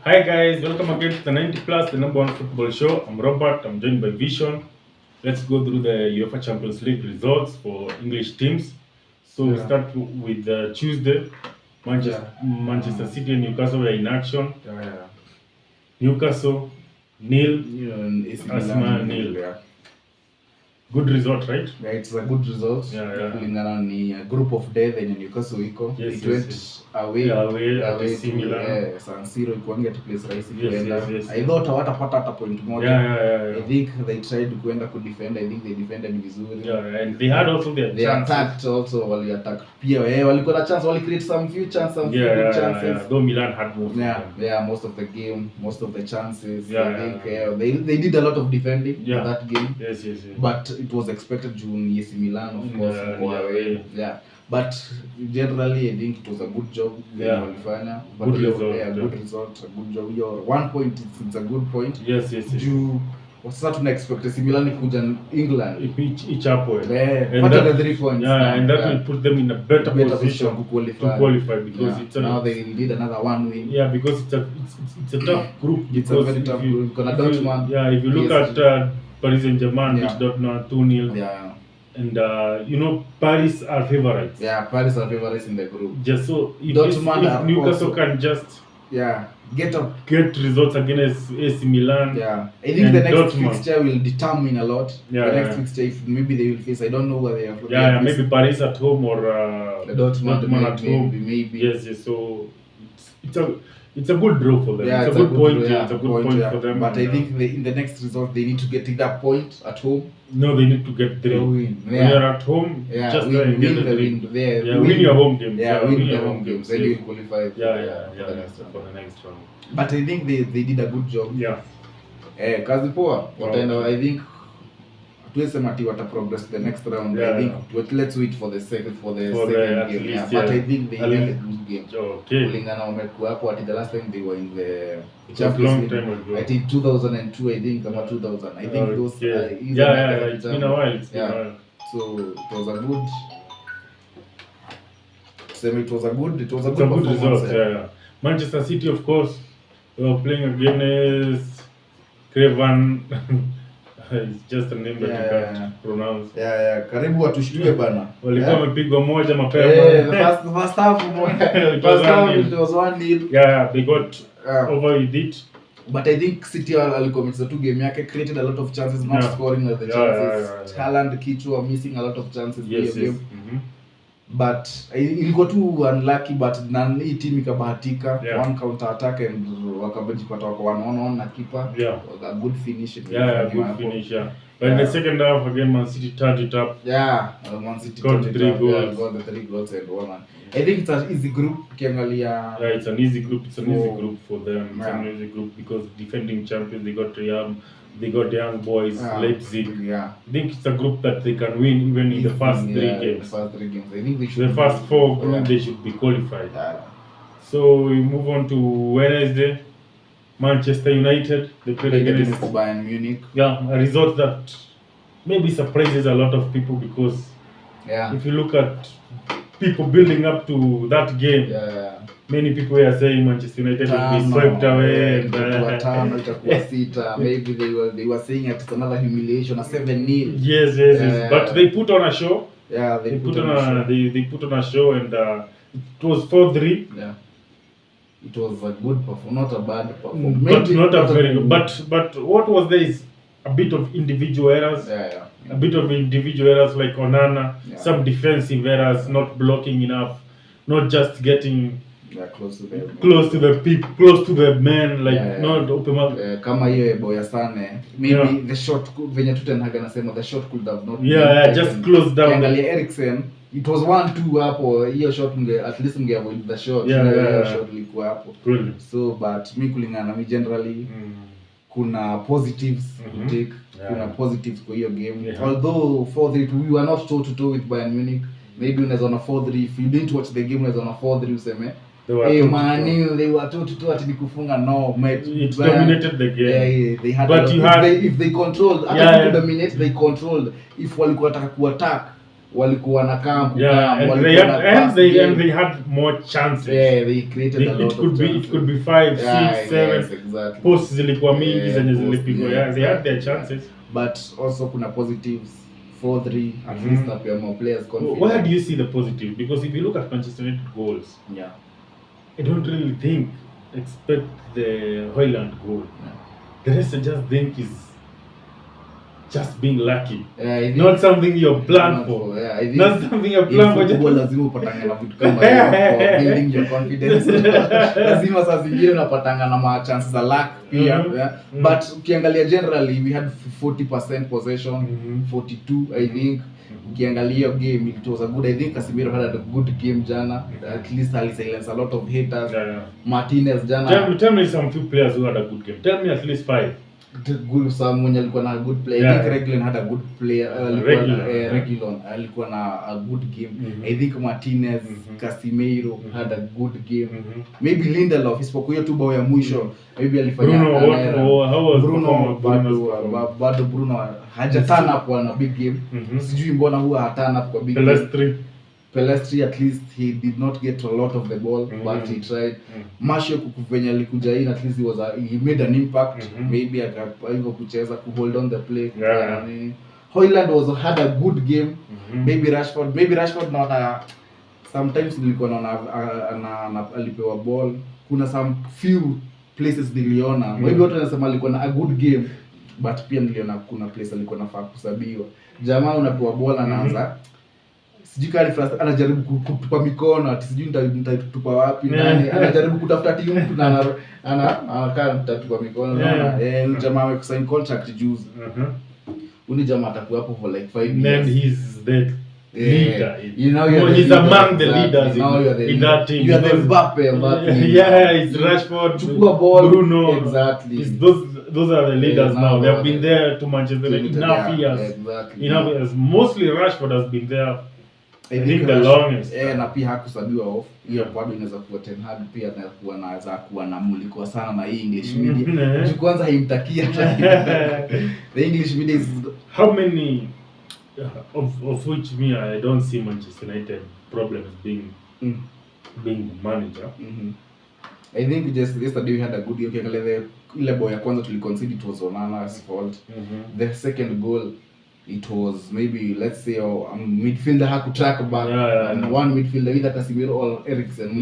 Hi guys, welcome again to the 90 Plus, the number one football show. I'm Robert, I'm joined by Vision. Let's go through the UEFA Champions League results for English teams. So we start with Tuesday. Manchester City and Newcastle were in action. Newcastle, nil. Arsenal, nil. Good result, right? Yeah, it's a good result. Kulingana ni a group of death in Newcastle iko. It went away to AC Milan. San Siro ikuangia to place rahisi kuenda. I thought hawatapata hata point moja. I think they tried to kuenda ku defend. I think they defended vizuri. And they had also their they chances. Attacked also, wali attack. Pia walikuwa na chance, wali create some few chances. Though Milan had most. Most of the game, most of the chances. I think they did a lot of defending in that game. Yes. But it was expected during AC Milan, of course. But generally, I think it was a good job. Good result, a good job. Your 1 point, it's a good point. Yes. Sasa tuna expect AC Milan kuja England. Each up point. And that, the 3 points. And that will put them in a better position to qualify because now they need another one win. Yeah, because it's a tough group. It's a very tough group. If you look at Paris Saint-Germain beat Dortmund 2-0. And Paris are favorites. Paris are favorites in the group. Just so if Newcastle can just get results against AC Milan. I think the next fixture will determine a lot. The next fixture, if maybe they will face, I don't know where they are. Maybe Paris at home or Dortmund at home. Maybe. Yes. So it's a good draw for them. It's a good point. It's a good point for them. But I think in the next result they need to get that point at home. No, they need to get 3. Win. When you're at home, just win your home games. Win your home games. Then you will qualify for the next round. But I think they did a good job. Kazi poa. I think tuwesema ati wata progress the next round. I think let's wait for the second game. But I think they had a good game. Kulingana wamekuwa hapo at the last time they were in the Champions League. I think 2002, I think kama 2000. I think those it's been a while. So it was a good result. Manchester City, of course, they were playing against Craven. It's just a name that you can't pronounce. Karibu watushtue bana. Walikuwa wamepigwa moja mapema. The first half it was 1-0. They got over with it. But I think City alikuwa mchezo tu game yake, created a lot of chances, not scoring the chances. Haaland kichwa missing a lot of chances in the game. But ilikuwa tu unlucky, but hii team ikabahatika one counter attack and wakabajipata wako 1-on-1 na keeper. A good finish. Good finish. But in the second half again, Man City turned it up. Man City got 3 goals. Got the 3 goals and one. I think it's an easy group. Ukiangalia it's an easy group. It's an easy group for them. It's an easy group because defending champions, they got young boys, Leipzig. I think it's a group that they can win even in the first 3 games. I think they should. The first 4 group they should be qualified. So we move on to Wednesday. Manchester United, they played against Bayern Munich. A result that maybe surprises a lot of people because if you look at people building up to that game, many people were saying Manchester United will be swept away. Maybe they were saying it's another humiliation, a 7-0. Yes. But they put on a show. They put on a show and it was 4-3. It was a good performance, not a bad performance. Not a very good. But what was there is a bit of individual errors. A bit of individual errors like Onana, some defensive errors, not blocking enough, not just getting close to the man, like not open. Kama hiyo Boya Sane, maybe the shot venye Tottenham anasema the shot could have not. Just close down. Angalia Eriksen, it was 1-2 hapo, hiyo shot at least avoid the shot. Shot ilikuwa hapo. Brilliant. So but mi kulingana mi generally kuna positives to take. Kuna positives kwa hiyo game. Although 4-3 we were not toe to toe with Bayern Munich. Maybe unaweza na 4-3 if you didn't watch the game unaweza na 4-3 useme they were toe to toe ati nikufunga. No mate, it dominated the game. They had if they controlled dominate, they controlled. If walikuwa wataka kuattack walikuwa na camp and they had more chances. They created a lot of chances. It could be 5, 6, 7. Yes, exactly. Posts zilikuwa mingi zenye zilipigwa. They had their chances. But also kuna positives. 4-3 at least appear more players confident. Where do you see the positive? Because if you look at Manchester United goals, I don't really expect the Højlund goal. The rest I just think is just being lucky. Not something you plan for. Not something you plan for. Football lazima upatane na vitu kama hiyo for building your confidence. Lazima saa zingine unapatana na ma chances za luck pia. But ukiangalia generally we had 40% possession, 42 I think. Ukiangalia game it was a good. I think Casemiro had a good game jana. At least he silenced a lot of haters. Martinez jana. Tell me some few players who had a good game. Tell me at least 5. Someone alikuwa na good player. I think Reguilon had a good player. Reguilon alikuwa na a good game. I think Martinez, Casemiro had a good game. Maybe Lindelof isipokuwa hiyo tu bao ya mwisho. Maybe alifanya Bruno bado Bruno hajatana kwa na big game. Sijui mbona huwa hatana kwa big game. Pelestri at least he did not get a lot of the ball, but he tried. Martial kukuvenya alikuja in, at least he made an impact. Maybe akaiva kucheza hold on the play. Højlund had a good game. Maybe Rashford naona sometimes nilikuwa naona alipewa ball. Kuna some few places niliona. Maybe watu wanasema alikuwa na a good game, but pia niliona kuna place alikuwa nafaa kusabiwa. Jamaa unapewa ball anaanza sijui kali first anajaribu kutupa mikono ati sijui nitatupa wapi nani anajaribu kutafuta timu mtu na anakaa nitatupa mikono naona jamaa amesign contract juzi. Uni jamaa atakuwa hapo for like 5 years. Then he's the leader. He's among the leaders in that team. You are the Mbappe of that team. It's Rashford, Bruno. Exactly. Those are the leaders now. They have been there to Manchester United enough years. Exactly. Enough years. Mostly Rashford has been there. I think the longest. Na pia hakusabiwa off. Hiyo bado inaweza kuwa Ten Hag pia anaweza kuwa na muliko sana na hii English media. Kwanza haimtakia. The English media is how many of which I don't see Manchester United problems being manager. I think just yesterday we had a good game. Ukiangalia ile bao ya kwanza tuliconcede it was Onana's fault. The second goal it was maybe let's say midfielder hakutrack back one midfielder either Casemiro or Eriksen.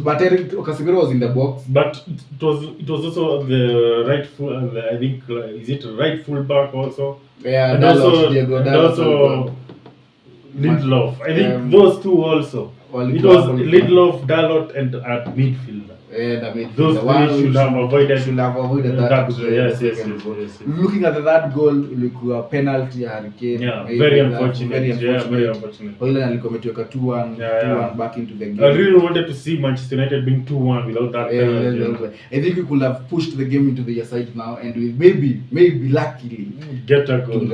But Casemiro was in the box. But it was also the right full I think is it right full back also? And also Lindelof. I think those two also. It was Lindelof, Dalot and at midfielder. Those three should have avoided that goal. Yes. Looking at that goal, ilikuwa penalty ya Hurricane. Very unfortunate. Højlund alikuwa ametoka 2-1 back into the game. I really wanted to see Manchester United being 2-1 without that penalty. I think we could have pushed the game into their side now, and we maybe luckily get a goal.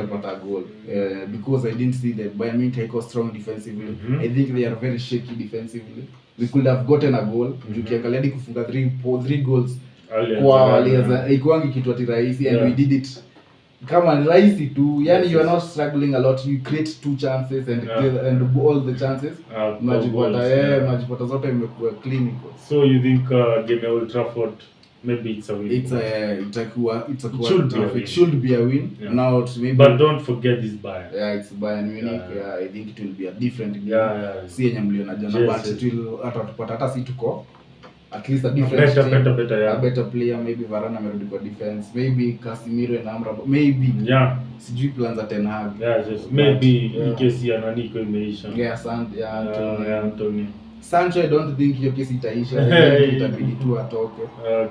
Because I didn't see the Bayern Munich was strong defensively. I think they are very shaky defensively. We could have gotten a goal. Ukiangalia hadi kufunga 3 goals kwa walianza ikuangi kitu ati rahisi, and we did it kama ni rahisi tu, yani you are not struggling a lot, you create 2 chances and all the chances majipata zote imekuwa clinical. So you think game at Old Trafford maybe it's a win? It should be a win. Now maybe, but don't forget this Bayern. It's Bayern Munich. I think it will be a different game. Si yenye mliona jana, but it will hata si tuko at least a different better player. Maybe Varane amerudi kwa defense, maybe Casemiro and Amrabat, maybe sijui plans za Ten Hag. Maybe in case ananiko imeisha. Anthony Sancho, I don't think hiyo kesi itaisha. Itabidi tu atoke.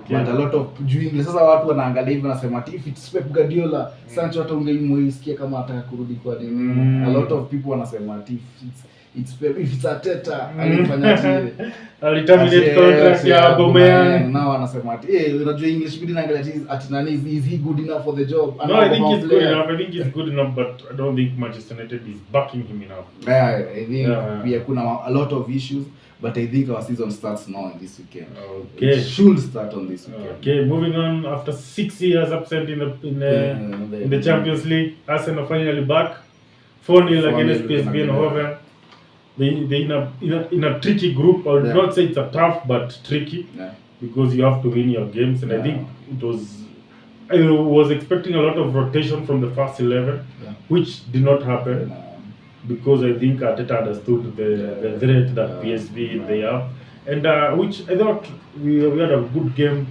But a lot of juingle sasa watu wanaangalia hivi wanasema if it's Pep Guardiola, Sancho hata ungemuisikia kama ataka kurudi kwa nini. A lot of people wanasema it's Pep, if it's Arteta alifanya terminate contract ya Aubameyang. Now wanasema unajua English media naangalia is he good enough for the job? No, I think he's good enough. I think he's good enough, but I don't think Manchester United is backing him enough. I think kuna a lot of issues. But I think our season starts now on this weekend. It should start on this weekend. Okay, moving on. After 6 years absent in the Champions League, Arsenal finally back 4-0 against PSV Eindhoven. They in a tricky group. I would not say it's a tough, but tricky because you have to win your games. And I think I was expecting a lot of rotation from the first 11, which did not happen because I think Arteta understood the threat that PSV they have, and which I thought we had a good game.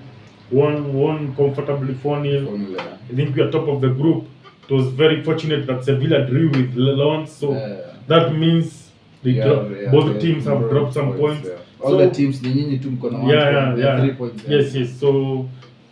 Won comfortably 4-0. I think we are top of the group. It was very fortunate that Sevilla drew with Lens, so that means both teams have dropped some points. All the teams, Nyinyi tu mko na 3 points. Yes. So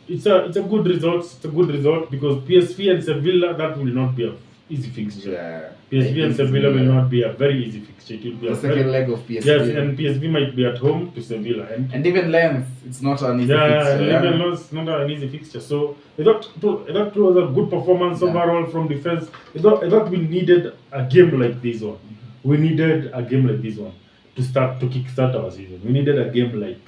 it's a good result. It's a good result because PSV and Sevilla, that will not be an easy fixture. PSV and Sevilla will not be a very easy fixture. It will be the second leg of PSV. Yes, and PSV might be at home to Sevilla. And even Lens, it's not an easy fixture. Even Lens, it's not an easy fixture. So I thought it was a good performance overall from defense. I thought we needed a game like this one. We needed a game like this one to kickstart our season. We needed a game like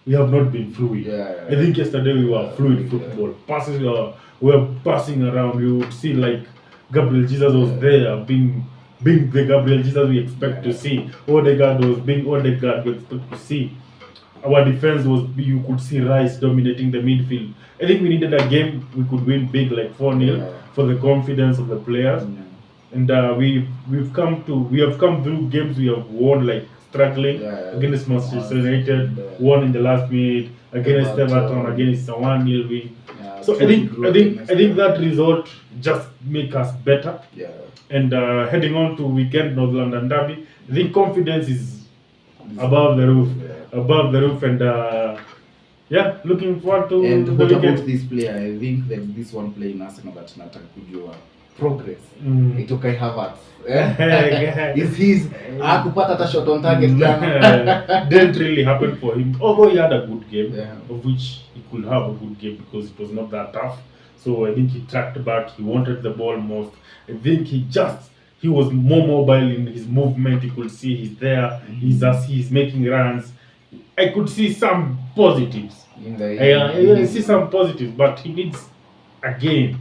we have not been fluid. I think yesterday we were fluid football. Passes we were passing around. You would see like Gabriel Jesus was there, being the Gabriel Jesus we expect to see. Odegaard was being Odegaard we expect to see. Our defense you could see Rice dominating the midfield. I think we needed a game we could win big like 4-0 for the confidence of the players. And we have come through games we have won like struggling against Manchester United, won in the last minute against Everton, against a 1-0 win. So I think that result just make us better. And heading on to weekend North London derby, I think confidence is above the roof, and looking forward to and the what weekend. about this player? I think that this one player in Arsenal that nataka kujua progress. Itoka Havertz. Is his akupata hata shot on target didn't really happen for him, although he had a good game, of which he could have a good game because it was not that tough. So I think he tracked back, he wanted the ball most. I think he was more mobile in his movement. You could see he's there, he's making runs. I could see some positives. I see some positives, but he needs again.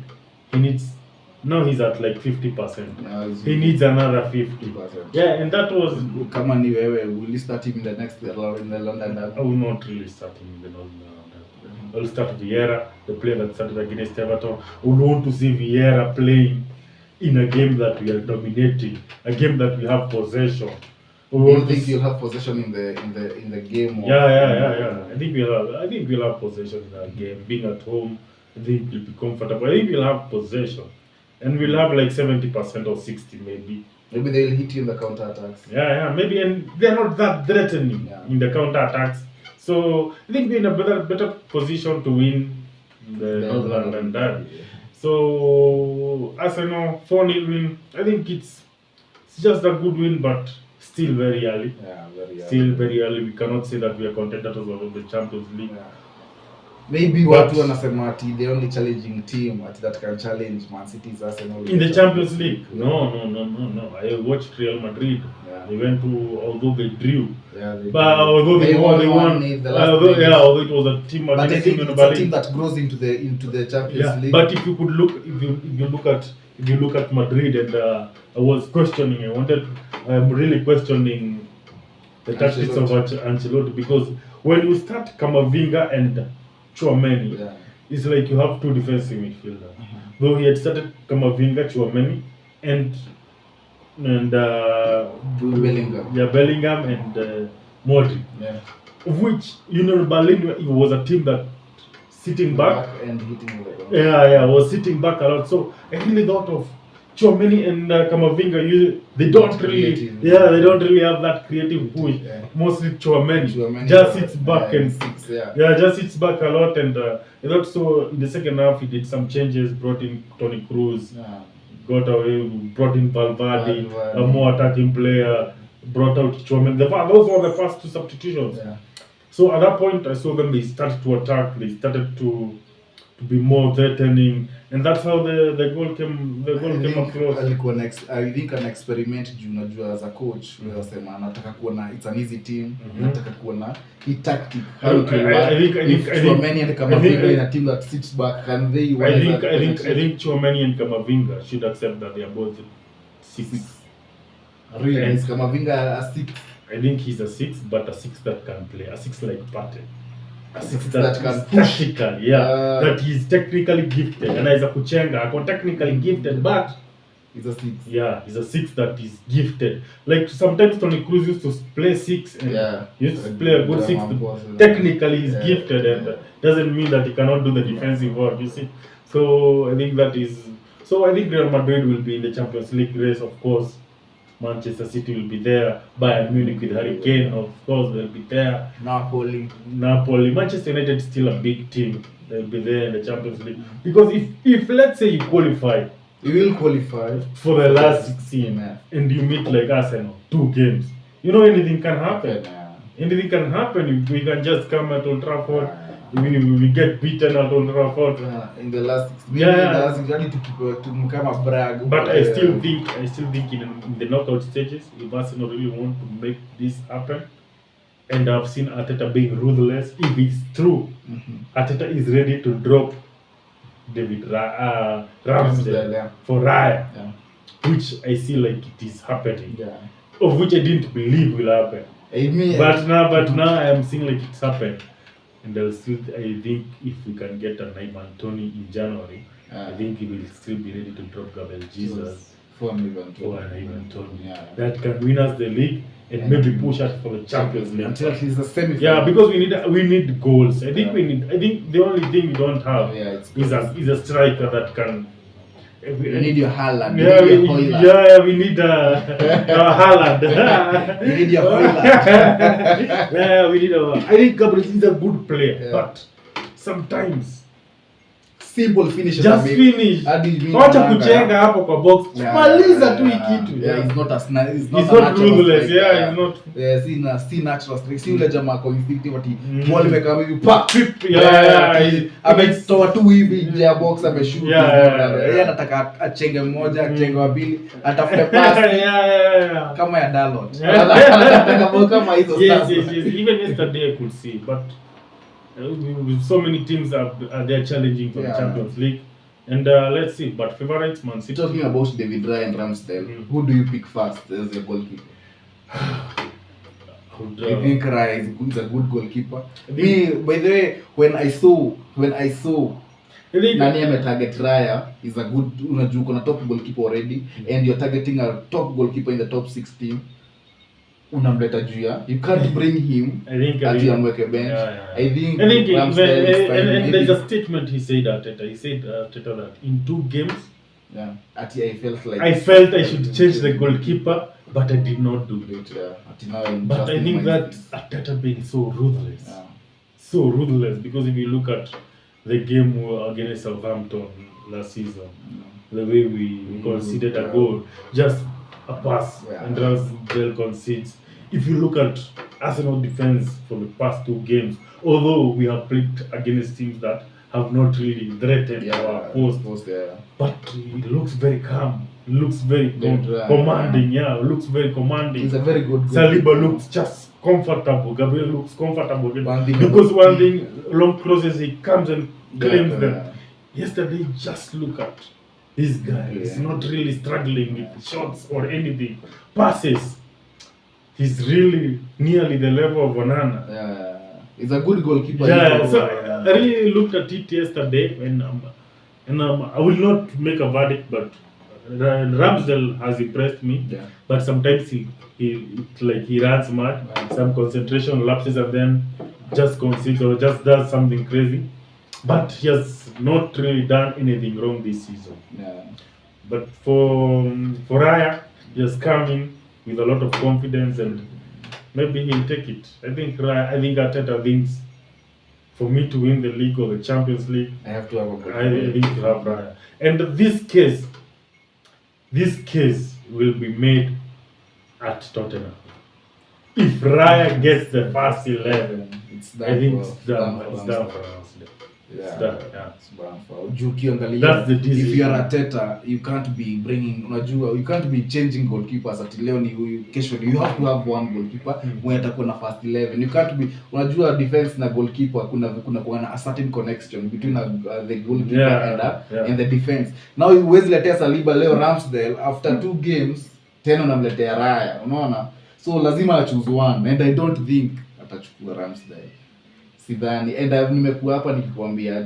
Now he's at like 50%. He needs another 50%. And that was. Kama ni wewe, will you start him in the next in the London derby? I will not really start him in the London derby. I will start Vieira, the player that started against Everton. I would want to see Vieira playing in a game that we are dominating, a game that we have possession. Do you think you'll have possession in the game? I think we'll have possession in that game. Being at home, I think we'll be comfortable. I think we'll have possession. And we'll have like 70% or 60 maybe. Maybe they'll hit you in the counter attacks. Maybe, and they're not that threatening in the counter attacks. So I think we're in a better position to win the North London derby. So Arsenal 4-0 win. I think it's just a good win, but still very early. Still very early. We cannot say that we are contenders of the Champions League. Maybe watu wanasema ati the only challenging team that can challenge Man City is Arsenal in the Champions League. No. I watched Real Madrid. They went to, although they drew, but although they won, although it was a team. But I think it's a team that grows into the Champions League. But if you look at Madrid, and I was questioning. I'm really questioning the tactics of Ancelotti, because when you start Camavinga and Tchouameni, it's like you have two defensive midfielders. Though he had started Camavinga, Tchouameni, and Bellingham and Modric. Of which Berlin, it was a team that sitting back and hitting the ball. Was sitting back a lot. So I really thought of Tchouameni and Camavinga. They don't really have that creative push. Mostly Tchouameni just sits back just sits back a lot. And I thought so. In the second half, he did some changes, brought in Toni Kroos, got away, brought in Valverde, a more attacking player, brought out Tchouameni. Those were the first two substitutions. So at that point, I saw them. They started to attack. They started to be more threatening, and that's how the goal came. The goal came across. I think an experiment. Unajua as a coach, unasema anataka kuona it's an easy team. Anataka kuona hii tactic. How to Tchouameni and Camavinga in a team that sits back. Can they? I think Tchouameni and Camavinga should accept that they are both Really, he's Kamavinga a 6. I think he's a 6, but a 6 that can play, a 6 like Partey. A 6 that can push. Technical, that he's technically gifted. And as a Kuchenga, technically gifted, but he's a 6. Yeah, he's a 6 that is gifted. Like sometimes Toni Kroos used to play 6 and used to play a good 6. Technically he's gifted and doesn't mean that he cannot do the defensive work, you see. So I think that is... So I think Real Madrid will be in the Champions League race, of course. Manchester City will be there. Bayern Munich with Harry Kane, of course, they'll be there. Napoli. Manchester United is still a big team. They'll be there in the Champions League. Because if let's say you qualify, you will qualify for the last 16 and you meet like Arsenal, 2 games. You know anything can happen. Anything can happen. We can just come at Old Trafford. We get beaten at Old Trafford. In the last 16, to come a brag. But I still think in the knockout stages, if Arsenal really want to make this happen, and I've seen Arteta being ruthless, if it's true, Arteta is ready to drop David Ramsdale for Raya, which I see like it is happening, of which I didn't believe will happen. But now I am seeing like it's happened, and I think if we can get an Ivan Toney in January, I think he will still be ready to drop Gabriel Jesus for an Ivan Toney that can win us the league and maybe push us for the Champions League until at least the semi-final. Yeah, because we need goals. I think the only thing we don't have is a striker that can. We need your Haaland. We need a Haaland. We need your Haaland. I think Gabriel is a good player, but sometimes simple finishes. Just finish. Wacha kuchenga hapo kwa box. Maliza tu kitu. He's not a snap. He's not ruthless. He's not. See natural strike. See ule jamaa kwa instinctive ati ball imekama hivi pa. Ametoa tu hivi nje ya box ameshoot. Yeye anataka achenge mmoja, achenge wa pili, atafute pass. Kama ya Dalot. Anataka ball kama hizo. Yes. Even yesterday I could see, but so many teams are there challenging for the Champions League, and let's see. But favorites, Man City. Talking about David Raya and Ramsdale, who do you pick first as a goalkeeper? I think Raya is a good goalkeeper. Me, by the way, when I saw nani ametarget Raya is a good, unajua kuna top goalkeeper already, and you're targeting a top goalkeeper in the top 16. Unamleta juu ya, you can't bring him ati amweke bench. I think Ramsdale is fine. And there's a statement he said Arteta that in 2 games I felt I should change the goalkeeper, but I did not do it. But I think that Arteta being so ruthless, because if you look at the game against Southampton last season, the way we conceded a goal, just a pass, and Ramsdale concedes. If you look at Arsenal defense for the past 2 games, although we have played against teams that have not really threatened our post, but it looks very calm, looks very commanding. Looks very commanding. He's a very good Saliba looks just comfortable. Gabriel looks comfortable because one thing, long crosses, he comes and claims them. Yesterday, just look at this guy. He's not really struggling with shots or anything. Passes. He's really nearly the level of Onana. He's a good goalkeeper. I really looked at it yesterday, and I will not make a verdict, but Ramsdale has impressed me. But sometimes he runs mad, some concentration lapses, and then just concedes or just does something crazy. But he has not really done anything wrong this season. But for Raya, he has come in with a lot of confidence, and maybe he'll take it. I think Arteta thinks, for me to win the league or the Champions League, I have to have a good I think to have Raya. And this case will be made at Tottenham. If Raya gets the first 11, I think it's done for us. That's the decision. If you are Arteta, you can't be you can't be changing goalkeepers at leo ni huyu kesho. You have to have one goalkeeper mwenye atakuwa na first 11. You can't be, unajua defense na goalkeeper kuna a certain connection between the goalkeeper and the defense. Now huwezi letea Saliba leo Ramsdale after 2 games tena unamletea Raya, unaona? So lazima choose one, and I don't think atachukua Ramsdale. Sidhani, and nimekuwa hapa nikikwambia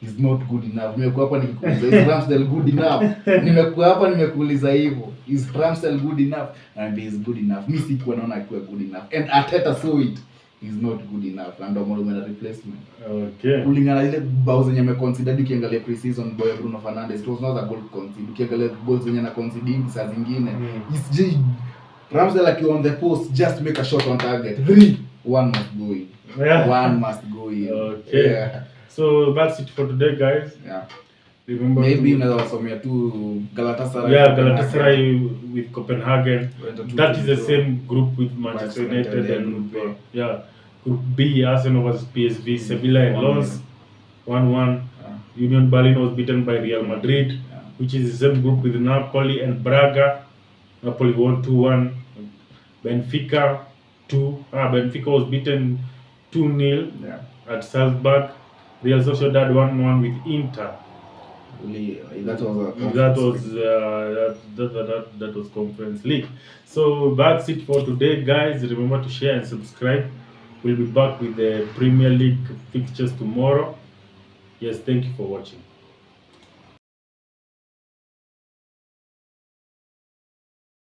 is not good enough. Nimekuwa hapa nikikuuliza is Ramsdale good enough? Nimekuwa hapa nimekuuliza hivyo, is Ramsdale good enough? And he is good enough. Mimi sikuwa naona akiwa good enough, and Arteta saw it, is not good enough, and ndio maana replacement. Okay. Kulingana ile bao zenye ameconsider, ukiangalia pre-season boy Bruno Fernandes, it was not a goal concede. Ukiangalia goals zenye na conceding saa zingine, it's just Ramsdale akiwa on the post, just make a shot on target. 3, 1 must go in. Yeah. 1 must go in. Okay. Yeah. So that's it for today, guys. Yeah. Remember, maybe unaweza somea tu Galatasaray. Yeah, Galatasaray with Copenhagen. That is the same group with Manchester United and Group A. Yeah. Group B, Arsenal versus PSV, Sevilla and Lens 1-1. Union Berlin was beaten by Real Madrid, which is the same group with Napoli and Braga. Napoli won 2-1. Benfica was beaten 2-0 at Salzburg. Real Sociedad 1-1 with Inter. That was Conference League. So that's it for today, guys. Remember to share and subscribe. We'll be back with the Premier League fixtures tomorrow. Yes, thank you for watching.